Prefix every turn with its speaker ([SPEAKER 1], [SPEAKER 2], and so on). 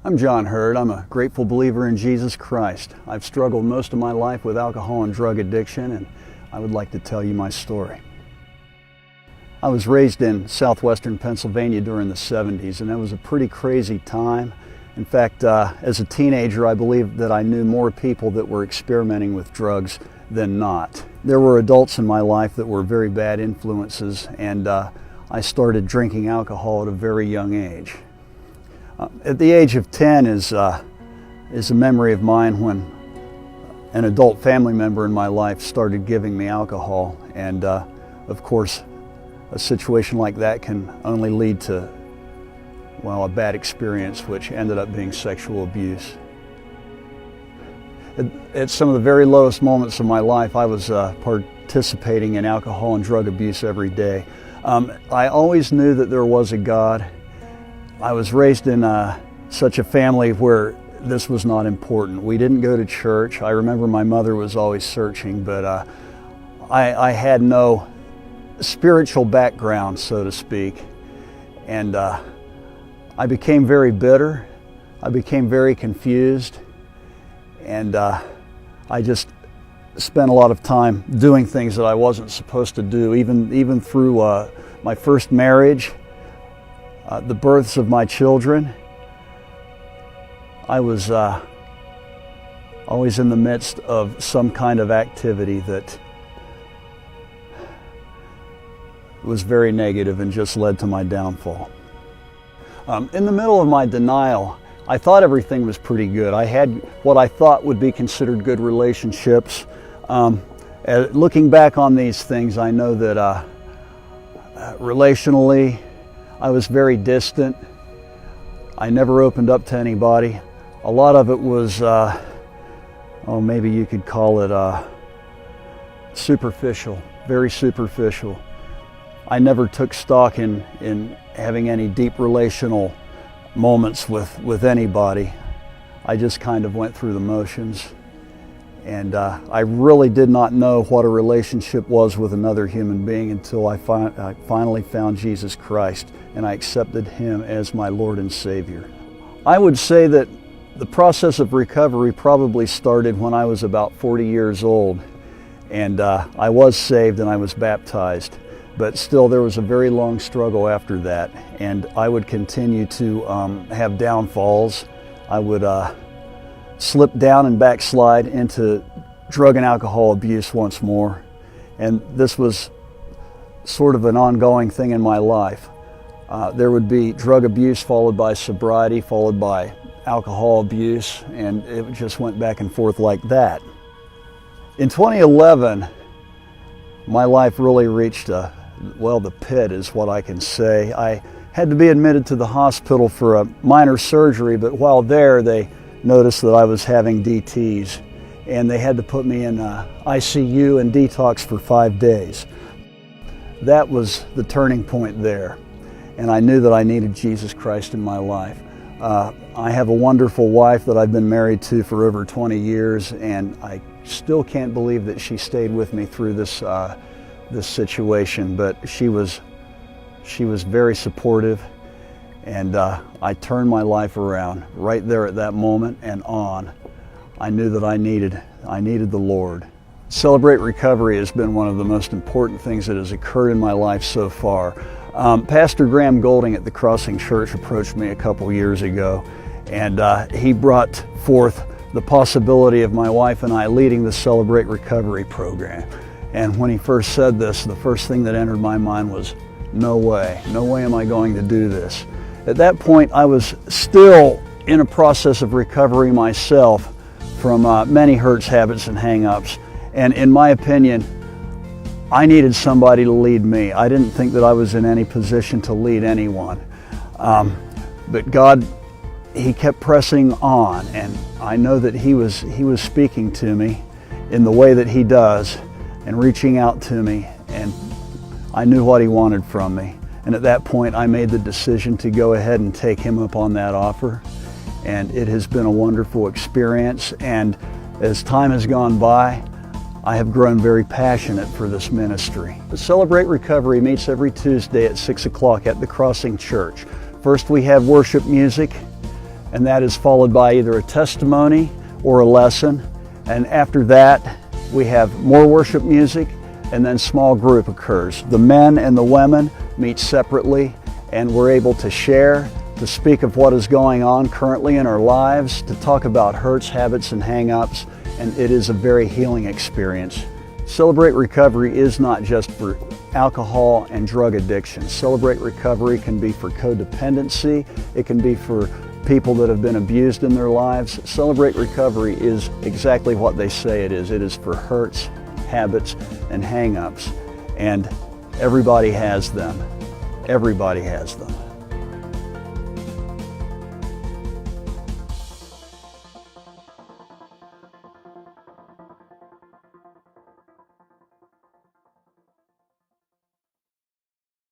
[SPEAKER 1] I'm John Hurd. I'm a grateful believer in Jesus Christ. I've struggled most of my life with alcohol and drug addiction, and I would like to tell you my story. I was raised in southwestern Pennsylvania during the 70s, and that was a pretty crazy time. In fact, as a teenager, I believed that I knew more people that were experimenting with drugs than not. There were adults in my life that were very bad influences, and I started drinking alcohol at a very young age. At the age of 10 is a memory of mine when an adult family member in my life started giving me alcohol, and of course a situation like that can only lead to, well, a bad experience, which ended up being sexual abuse. At some of the very lowest moments of my life, I was participating in alcohol and drug abuse every day. I always knew that there was a God. I was raised in such a family where this was not important. We didn't go to church. I remember my mother was always searching, but I had no spiritual background, so to speak. And I became very bitter. I became very confused. And I just spent a lot of time doing things that I wasn't supposed to do, even through my first marriage. The births of my children. I was always in the midst of some kind of activity that was very negative and just led to my downfall. In the middle of my denial, I thought everything was pretty good. I had what I thought would be considered good relationships. Looking back on these things, I know that relationally, I was very distant. I never opened up to anybody. A lot of it was, maybe you could call it superficial, very superficial. I never took stock in having any deep relational moments with anybody. I just kind of went through the motions. And I really did not know what a relationship was with another human being until I finally found Jesus Christ and I accepted Him as my Lord and Savior. I would say that the process of recovery probably started when I was about 40 years old, and I was saved and I was baptized, but still there was a very long struggle after that, and I would continue to have downfalls. I would slip down and backslide into drug and alcohol abuse once more. And this was sort of an ongoing thing in my life. There would be drug abuse followed by sobriety, followed by alcohol abuse, and it just went back and forth like that. In 2011, my life really reached the pit is what I can say. I had to be admitted to the hospital for a minor surgery, but while there, they noticed that I was having DTs, and they had to put me in ICU and detox for 5 days. That was the turning point there, and I knew that I needed Jesus Christ in my life. I have a wonderful wife that I've been married to for over 20 years, and I still can't believe that she stayed with me through this situation, but she was very supportive. And I turned my life around right there at that moment and on. I knew that I needed the Lord. Celebrate Recovery has been one of the most important things that has occurred in my life so far. Pastor Graham Golding at the Crossing Church approached me a couple years ago, and he brought forth the possibility of my wife and I leading the Celebrate Recovery program. And when he first said this, the first thing that entered my mind was, no way am I going to do this. At that point, I was still in a process of recovery myself from many hurts, habits, and hang-ups. And in my opinion, I needed somebody to lead me. I didn't think that I was in any position to lead anyone. But God, He kept pressing on, and I know that He was speaking to me in the way that He does and reaching out to me, and I knew what He wanted from me. And at that point, I made the decision to go ahead and take Him up on that offer. And it has been a wonderful experience. And as time has gone by, I have grown very passionate for this ministry. The Celebrate Recovery meets every Tuesday at 6 o'clock at the Crossing Church. First we have worship music, and that is followed by either a testimony or a lesson. And after that, we have more worship music, and then small group occurs. The men and the women meet separately, and we're able to share, to speak of what is going on currently in our lives, to talk about hurts, habits, and hang-ups, and it is a very healing experience. Celebrate Recovery is not just for alcohol and drug addiction. Celebrate Recovery can be for codependency, it can be for people that have been abused in their lives. Celebrate Recovery is exactly what they say it is. It is for hurts, habits, and hang-ups. And everybody has them. Everybody has them.